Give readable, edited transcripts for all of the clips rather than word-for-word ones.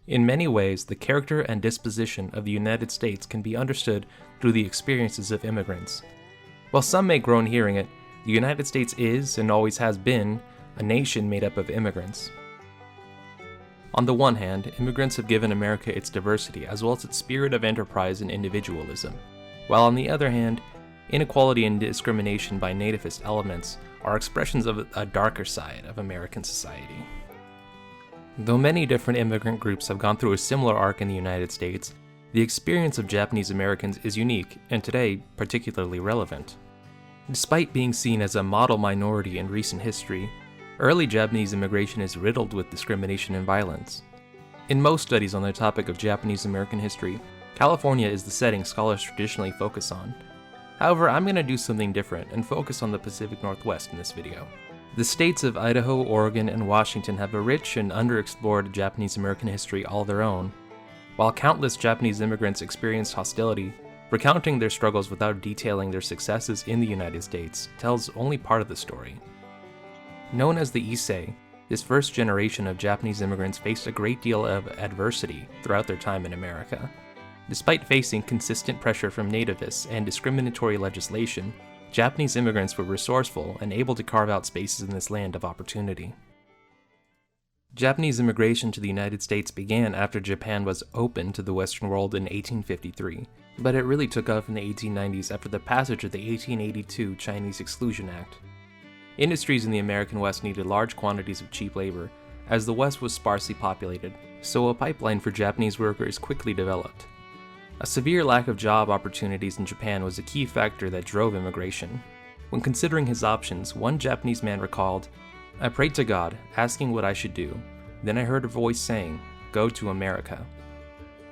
In many ways, the character and disposition of the United States can be understood through the experiences of immigrants. While some may groan hearing it, the United States is, and always has been, a nation made up of immigrants. On the one hand, immigrants have given America its diversity as well as its spirit of enterprise and individualism, while on the other hand, inequality and discrimination by nativist elements are expressions of a darker side of American society. Though many different immigrant groups have gone through a similar arc in the United States, the experience of Japanese Americans is unique and today particularly relevant. Despite being seen as a model minority in recent history, early Japanese immigration is riddled with discrimination and violence. In most studies on the topic of Japanese American history, California is the setting scholars traditionally focus on. However, I'm going to do something different and focus on the Pacific Northwest in this video. The states of Idaho, Oregon, and Washington have a rich and underexplored Japanese American history all their own. While countless Japanese immigrants experienced hostility, recounting their struggles without detailing their successes in the United States tells only part of the story. Known as the Issei, this first generation of Japanese immigrants faced a great deal of adversity throughout their time in America. Despite facing consistent pressure from nativists and discriminatory legislation, Japanese immigrants were resourceful and able to carve out spaces in this land of opportunity. Japanese immigration to the United States began after Japan was open to the Western world in 1853, but it really took off in the 1890s after the passage of the 1882 Chinese Exclusion Act. Industries in the American West needed large quantities of cheap labor, as the West was sparsely populated, so a pipeline for Japanese workers quickly developed. A severe lack of job opportunities in Japan was a key factor that drove immigration. When considering his options, one Japanese man recalled, "I prayed to God, asking what I should do. Then I heard a voice saying, 'Go to America.'"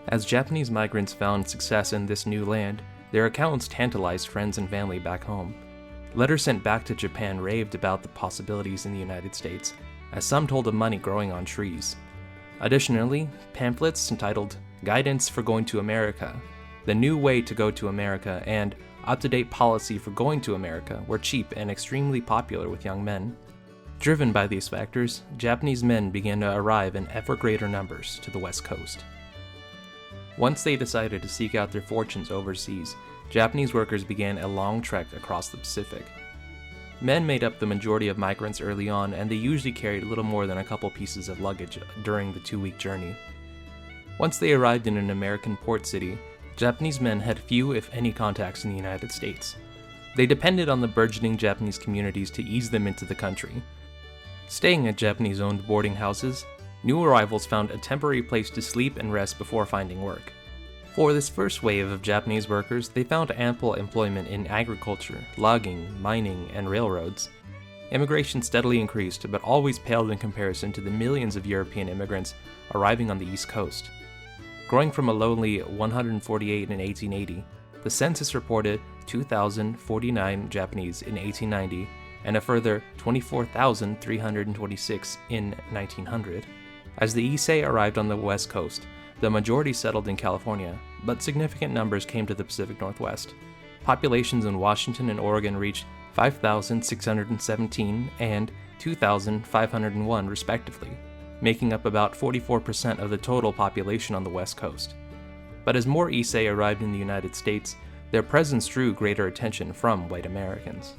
As Japanese migrants found success in this new land, their accounts tantalized friends and family back home. Letters sent back to Japan raved about the possibilities in the United States, as some told of money growing on trees. Additionally, pamphlets entitled Guidance for Going to America, The New Way to Go to America, and Up-to-Date Policy for Going to America were cheap and extremely popular with young men. Driven by these factors, Japanese men began to arrive in ever greater numbers to the West Coast. Once they decided to seek out their fortunes overseas, Japanese workers began a long trek across the Pacific. Men made up the majority of migrants early on, and they usually carried little more than a couple pieces of luggage during the 2-week journey. Once they arrived in an American port city, Japanese men had few if any contacts in the United States. They depended on the burgeoning Japanese communities to ease them into the country. Staying at Japanese-owned boarding houses, new arrivals found a temporary place to sleep and rest before finding work. For this first wave of Japanese workers, they found ample employment in agriculture, logging, mining, and railroads. Immigration steadily increased, but always paled in comparison to the millions of European immigrants arriving on the East Coast. Growing from a lowly 148 in 1880, the census reported 2,049 Japanese in 1890 and a further 24,326 in 1900. As the Issei arrived on the West Coast, the majority settled in California, but significant numbers came to the Pacific Northwest. Populations in Washington and Oregon reached 5,617 and 2,501 respectively, making up about 44% of the total population on the West Coast. But as more Issei arrived in the United States, their presence drew greater attention from white Americans.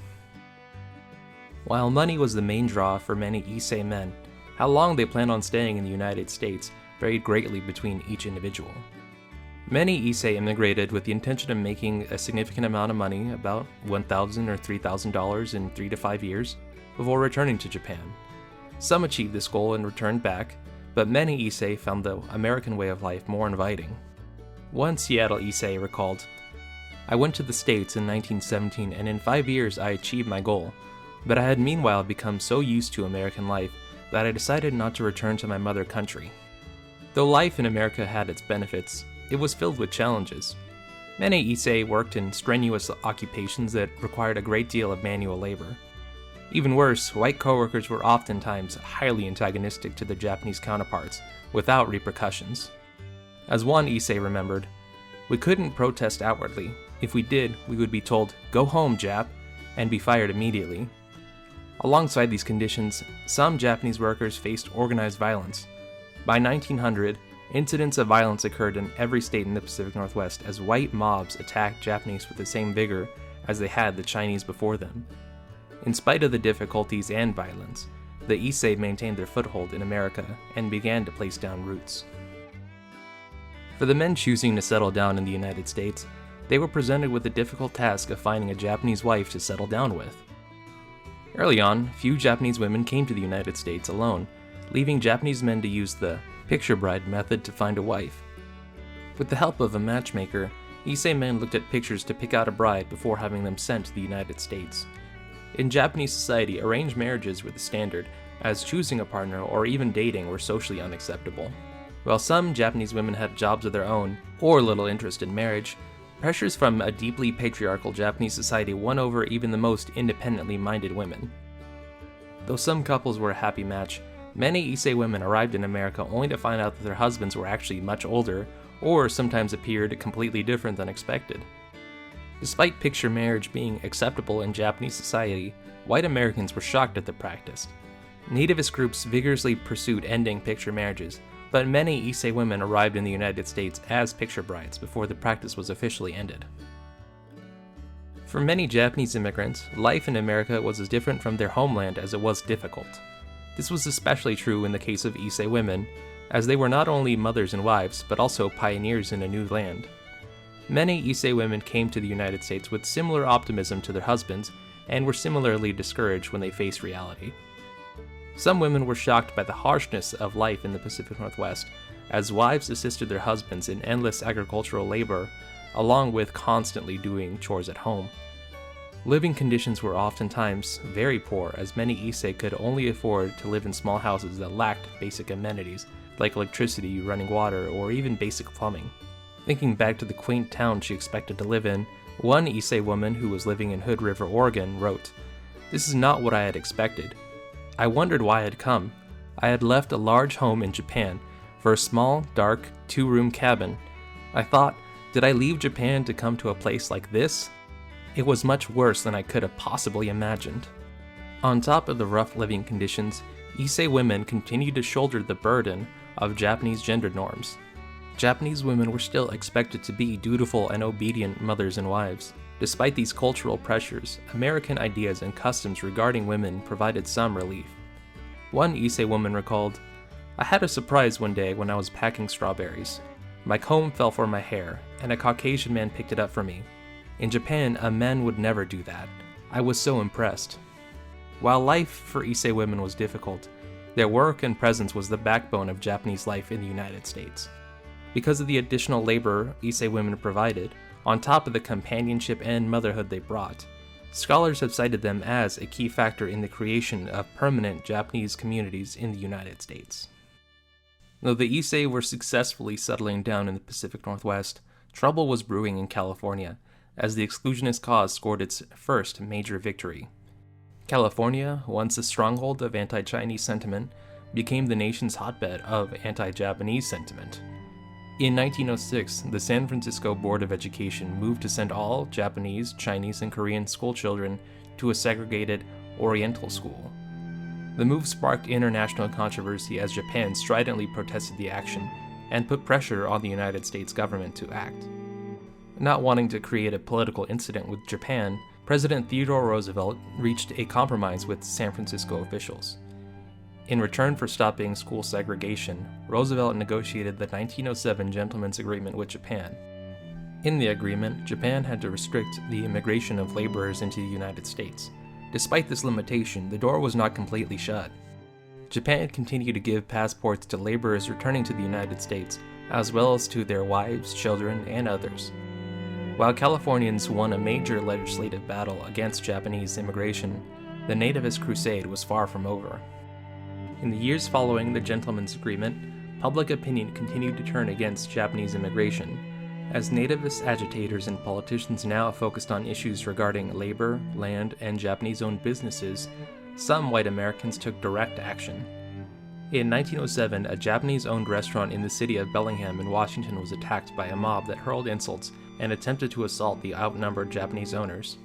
While money was the main draw for many Issei men, how long they planned on staying in the United States varied greatly between each individual. Many Issei immigrated with the intention of making a significant amount of money, about $1,000 or $3,000 in 3 to 5 years, before returning to Japan. Some achieved this goal and returned back, but many Issei found the American way of life more inviting. One Seattle Issei recalled, "I went to the States in 1917 and in 5 years I achieved my goal, but I had meanwhile become so used to American life that I decided not to return to my mother country." Though life in America had its benefits, it was filled with challenges. Many Issei worked in strenuous occupations that required a great deal of manual labor. Even worse, white coworkers were oftentimes highly antagonistic to their Japanese counterparts, without repercussions. As one Issei remembered, "We couldn't protest outwardly. If we did, we would be told, 'Go home, Jap,' and be fired immediately." Alongside these conditions, some Japanese workers faced organized violence. By 1900, Incidents of violence occurred in every state in the Pacific Northwest as white mobs attacked Japanese with the same vigor as they had the Chinese before them. In spite of the difficulties and violence, the Issei maintained their foothold in America and began to place down roots. For the men choosing to settle down in the United States, they were presented with the difficult task of finding a Japanese wife to settle down with. Early on, few Japanese women came to the United States alone, leaving Japanese men to use the picture bride method to find a wife. With the help of a matchmaker, Issei men looked at pictures to pick out a bride before having them sent to the United States. In Japanese society, arranged marriages were the standard, as choosing a partner or even dating were socially unacceptable. While some Japanese women had jobs of their own, or little interest in marriage, pressures from a deeply patriarchal Japanese society won over even the most independently minded women. Though some couples were a happy match, many Issei women arrived in America only to find out that their husbands were actually much older, or sometimes appeared completely different than expected. Despite picture marriage being acceptable in Japanese society, white Americans were shocked at the practice. Nativist groups vigorously pursued ending picture marriages, but many Issei women arrived in the United States as picture brides before the practice was officially ended. For many Japanese immigrants, life in America was as different from their homeland as it was difficult. This was especially true in the case of Issei women, as they were not only mothers and wives, but also pioneers in a new land. Many Issei women came to the United States with similar optimism to their husbands, and were similarly discouraged when they faced reality. Some women were shocked by the harshness of life in the Pacific Northwest, as wives assisted their husbands in endless agricultural labor, along with constantly doing chores at home. Living conditions were oftentimes very poor, as many Issei could only afford to live in small houses that lacked basic amenities, like electricity, running water, or even basic plumbing. Thinking back to the quaint town she expected to live in, one Issei woman who was living in Hood River, Oregon, wrote, "This is not what I had expected. I wondered why I had come. I had left a large home in Japan for a small, dark, 2-room cabin. I thought, did I leave Japan to come to a place like this? It was much worse than I could have possibly imagined." On top of the rough living conditions, Issei women continued to shoulder the burden of Japanese gender norms. Japanese women were still expected to be dutiful and obedient mothers and wives. Despite these cultural pressures, American ideas and customs regarding women provided some relief. One Issei woman recalled, "I had a surprise one day when I was packing strawberries. My comb fell for my hair, and a Caucasian man picked it up for me. In Japan, a man would never do that. I was so impressed." While life for Issei women was difficult, their work and presence was the backbone of Japanese life in the United States. Because of the additional labor Issei women provided, on top of the companionship and motherhood they brought, scholars have cited them as a key factor in the creation of permanent Japanese communities in the United States. Though the Issei were successfully settling down in the Pacific Northwest, trouble was brewing in California, as the exclusionist cause scored its first major victory. California, once a stronghold of anti-Chinese sentiment, became the nation's hotbed of anti-Japanese sentiment. In 1906, the San Francisco Board of Education moved to send all Japanese, Chinese, and Korean schoolchildren to a segregated Oriental school. The move sparked international controversy as Japan stridently protested the action and put pressure on the United States government to act. Not wanting to create a political incident with Japan, President Theodore Roosevelt reached a compromise with San Francisco officials. In return for stopping school segregation, Roosevelt negotiated the 1907 Gentleman's Agreement with Japan. In the agreement, Japan had to restrict the immigration of laborers into the United States. Despite this limitation, the door was not completely shut. Japan continued to give passports to laborers returning to the United States, as well as to their wives, children, and others. While Californians won a major legislative battle against Japanese immigration, the nativist crusade was far from over. In the years following the Gentleman's Agreement, public opinion continued to turn against Japanese immigration, as nativist agitators and politicians now focused on issues regarding labor, land, and Japanese-owned businesses. Some white Americans took direct action. In 1907, a Japanese-owned restaurant in the city of Bellingham in Washington was attacked by a mob that hurled insults and attempted to assault the outnumbered Japanese owners.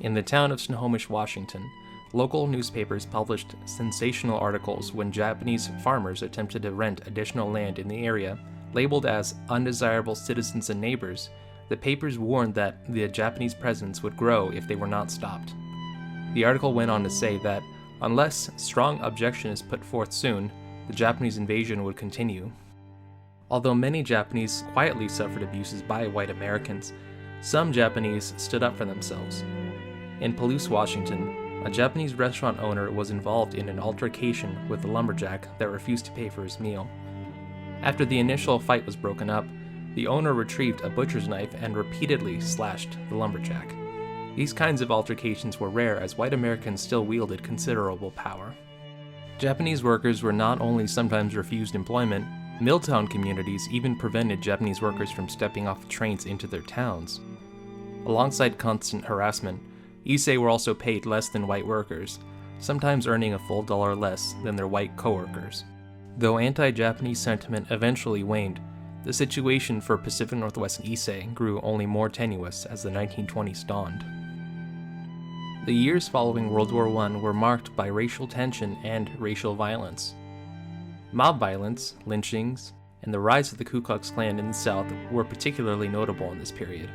In the town of Snohomish, Washington, local newspapers published sensational articles when Japanese farmers attempted to rent additional land in the area Labeled as undesirable citizens and neighbors, the papers warned that the Japanese presence would grow if they were not stopped. The article went on to say that unless strong objection is put forth soon, the Japanese invasion would continue. Although many Japanese quietly suffered abuses by white Americans, some Japanese stood up for themselves. In Palouse, Washington, a Japanese restaurant owner was involved in an altercation with a lumberjack that refused to pay for his meal. After the initial fight was broken up, the owner retrieved a butcher's knife and repeatedly slashed the lumberjack. These kinds of altercations were rare as white Americans still wielded considerable power. Japanese workers were not only sometimes refused employment, Milltown communities even prevented Japanese workers from stepping off trains into their towns. Alongside constant harassment, Issei were also paid less than white workers, sometimes earning a full dollar less than their white coworkers. Though anti-Japanese sentiment eventually waned, the situation for Pacific Northwest and Issei grew only more tenuous as the 1920s dawned. The years following World War I were marked by racial tension and racial violence. Mob violence, lynchings, and the rise of the Ku Klux Klan in the South were particularly notable in this period.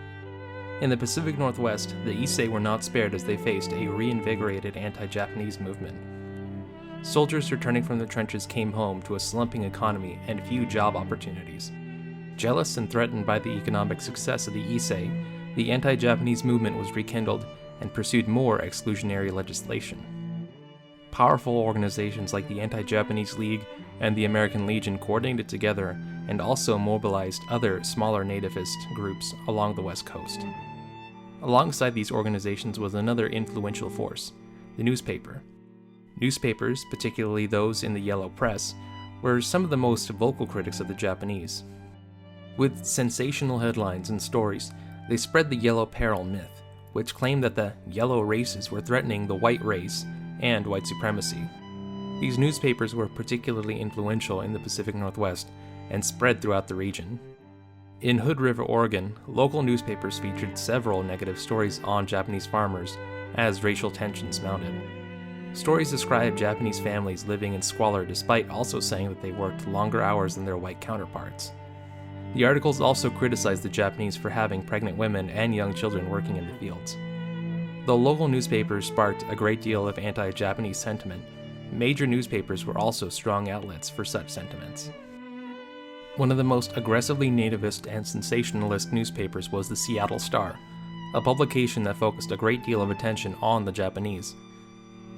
In the Pacific Northwest, the Issei were not spared as they faced a reinvigorated anti-Japanese movement. Soldiers returning from the trenches came home to a slumping economy and few job opportunities. Jealous and threatened by the economic success of the Issei, the anti-Japanese movement was rekindled and pursued more exclusionary legislation. Powerful organizations like the Anti-Japanese League and the American Legion coordinated together and also mobilized other smaller nativist groups along the West Coast. Alongside these organizations was another influential force, the newspaper. Newspapers, particularly those in the yellow press, were some of the most vocal critics of the Japanese. With sensational headlines and stories, they spread the yellow peril myth, which claimed that the yellow races were threatening the white race and white supremacy. These newspapers were particularly influential in the Pacific Northwest and spread throughout the region. In Hood River, Oregon, local newspapers featured several negative stories on Japanese farmers as racial tensions mounted. Stories described Japanese families living in squalor despite also saying that they worked longer hours than their white counterparts. The articles also criticized the Japanese for having pregnant women and young children working in the fields. Though local newspapers sparked a great deal of anti-Japanese sentiment, major newspapers were also strong outlets for such sentiments. One of the most aggressively nativist and sensationalist newspapers was the Seattle Star, a publication that focused a great deal of attention on the Japanese.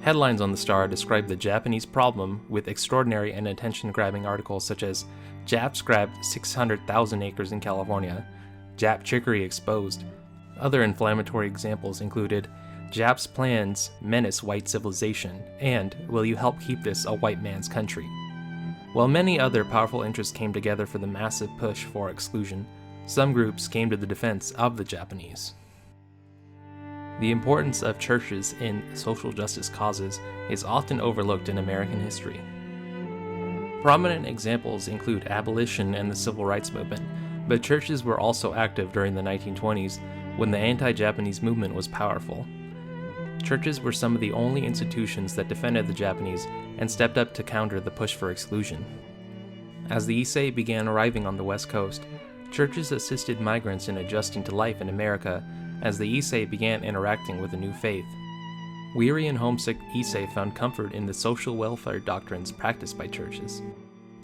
Headlines on the Star described the Japanese problem with extraordinary and attention-grabbing articles such as Japs grabbed 600,000 acres in California, Jap trickery exposed. Other inflammatory examples included Japs' plans menace white civilization, and will you help keep this a white man's country? While many other powerful interests came together for the massive push for exclusion, some groups came to the defense of the Japanese. The importance of churches in social justice causes is often overlooked in American history. Prominent examples include abolition and the civil rights movement, but churches were also active during the 1920s when the anti-Japanese movement was powerful. Churches were some of the only institutions that defended the Japanese and stepped up to counter the push for exclusion. As the Issei began arriving on the West Coast, churches assisted migrants in adjusting to life in America as the Issei began interacting with a new faith. Weary and homesick Issei found comfort in the social welfare doctrines practiced by churches.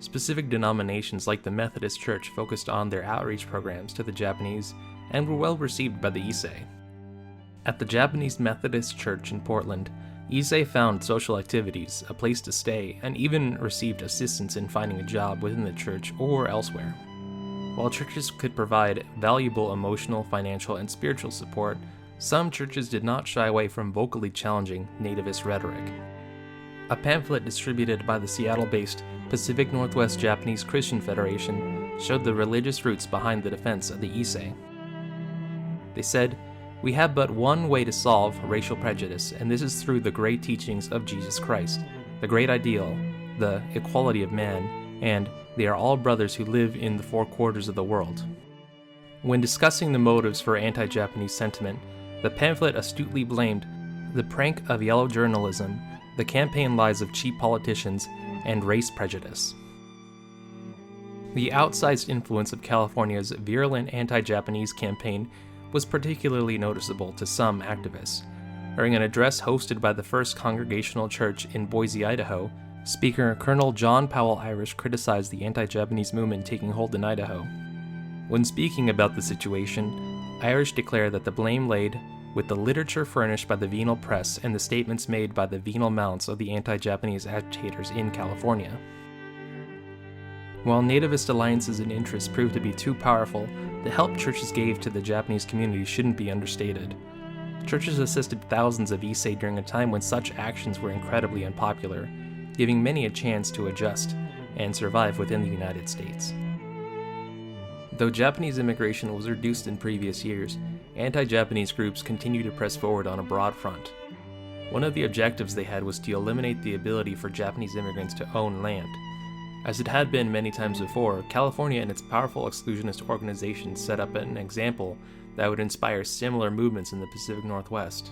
Specific denominations like the Methodist Church focused on their outreach programs to the Japanese and were well received by the Issei. At the Japanese Methodist Church in Portland, Issei found social activities, a place to stay, and even received assistance in finding a job within the church or elsewhere. While churches could provide valuable emotional, financial, and spiritual support, some churches did not shy away from vocally challenging nativist rhetoric. A pamphlet distributed by the Seattle-based Pacific Northwest Japanese Christian Federation showed the religious roots behind the defense of the Issei. They said, "We have but one way to solve racial prejudice, and this is through the great teachings of Jesus Christ, the great ideal, the equality of man, and they are all brothers who live in the four quarters of the world." When discussing the motives for anti-Japanese sentiment, the pamphlet astutely blamed the prank of yellow journalism, the campaign lies of cheap politicians, and race prejudice. The outsized influence of California's virulent anti-Japanese campaign was particularly noticeable to some activists. During an address hosted by the First Congregational Church in Boise, Idaho, Speaker Colonel John Powell Irish criticized the anti-Japanese movement taking hold in Idaho. When speaking about the situation, Irish declared that the blame laid with the literature furnished by the venal press and the statements made by the venal mounts of the anti-Japanese agitators in California. While nativist alliances and interests proved to be too powerful, the help churches gave to the Japanese community shouldn't be understated. Churches assisted thousands of Issei during a time when such actions were incredibly unpopular, giving many a chance to adjust and survive within the United States. Though Japanese immigration was reduced in previous years, anti-Japanese groups continue to press forward on a broad front. One of the objectives they had was to eliminate the ability for Japanese immigrants to own land. As it had been many times before, California and its powerful exclusionist organizations set up an example that would inspire similar movements in the Pacific Northwest.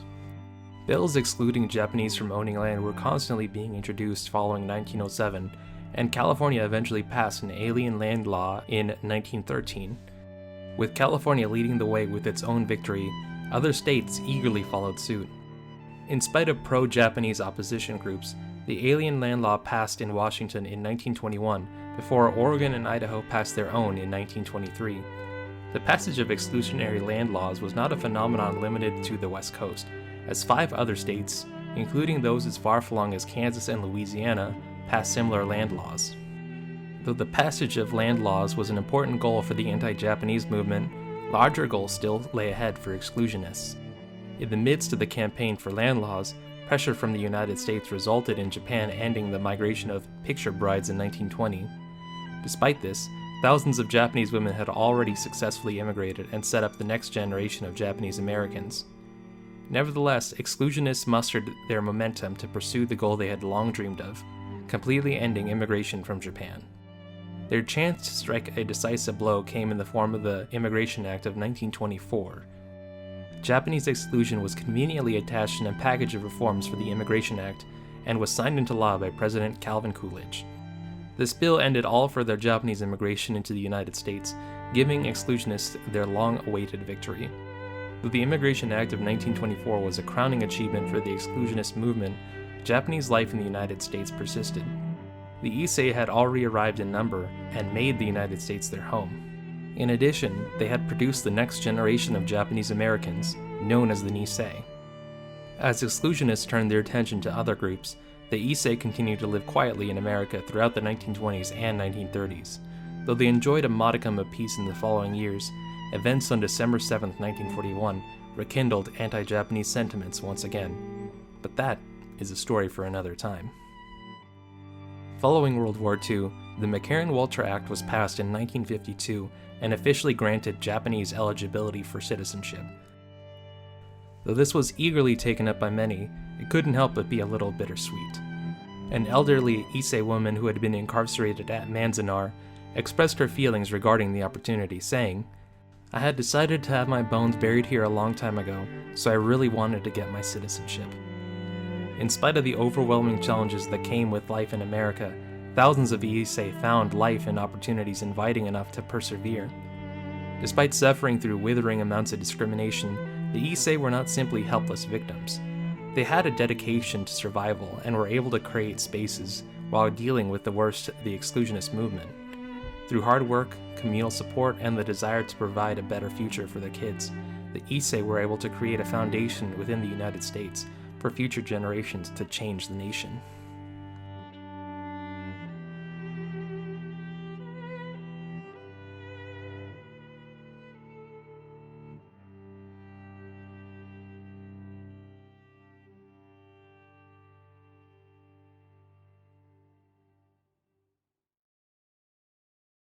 Bills excluding Japanese from owning land were constantly being introduced following 1907, and California eventually passed an alien land law in 1913. With California leading the way with its own victory, other states eagerly followed suit. In spite of pro-Japanese opposition groups, the alien land law passed in Washington in 1921 before Oregon and Idaho passed their own in 1923. The passage of exclusionary land laws was not a phenomenon limited to the West Coast, as 5 other states, including those as far-flung as Kansas and Louisiana, passed similar land laws. Though the passage of land laws was an important goal for the anti-Japanese movement, larger goals still lay ahead for exclusionists. In the midst of the campaign for land laws, pressure from the United States resulted in Japan ending the migration of picture brides in 1920. Despite this, thousands of Japanese women had already successfully immigrated and set up the next generation of Japanese Americans. Nevertheless, exclusionists mustered their momentum to pursue the goal they had long dreamed of, completely ending immigration from Japan. Their chance to strike a decisive blow came in the form of the Immigration Act of 1924. Japanese exclusion was conveniently attached in a package of reforms for the Immigration Act and was signed into law by President Calvin Coolidge. This bill ended all further Japanese immigration into the United States, giving exclusionists their long-awaited victory. Though the Immigration Act of 1924 was a crowning achievement for the exclusionist movement, Japanese life in the United States persisted. The Issei had already arrived in number and made the United States their home. In addition, they had produced the next generation of Japanese Americans, known as the Nisei. As exclusionists turned their attention to other groups, the Issei continued to live quietly in America throughout the 1920s and 1930s. Though they enjoyed a modicum of peace in the following years, events on December 7, 1941 rekindled anti-Japanese sentiments once again. But that is a story for another time. Following World War II, the McCarran-Walter Act was passed in 1952 and officially granted Japanese eligibility for citizenship. Though this was eagerly taken up by many, it couldn't help but be a little bittersweet. An elderly Issei woman who had been incarcerated at Manzanar expressed her feelings regarding the opportunity, saying, "I had decided to have my bones buried here a long time ago, so I really wanted to get my citizenship." In spite of the overwhelming challenges that came with life in America, thousands of Issei found life and opportunities inviting enough to persevere. Despite suffering through withering amounts of discrimination, the Issei were not simply helpless victims. They had a dedication to survival and were able to create spaces while dealing with the worst of the exclusionist movement. Through hard work, communal support, and the desire to provide a better future for their kids, the Issei were able to create a foundation within the United States for future generations to change the nation.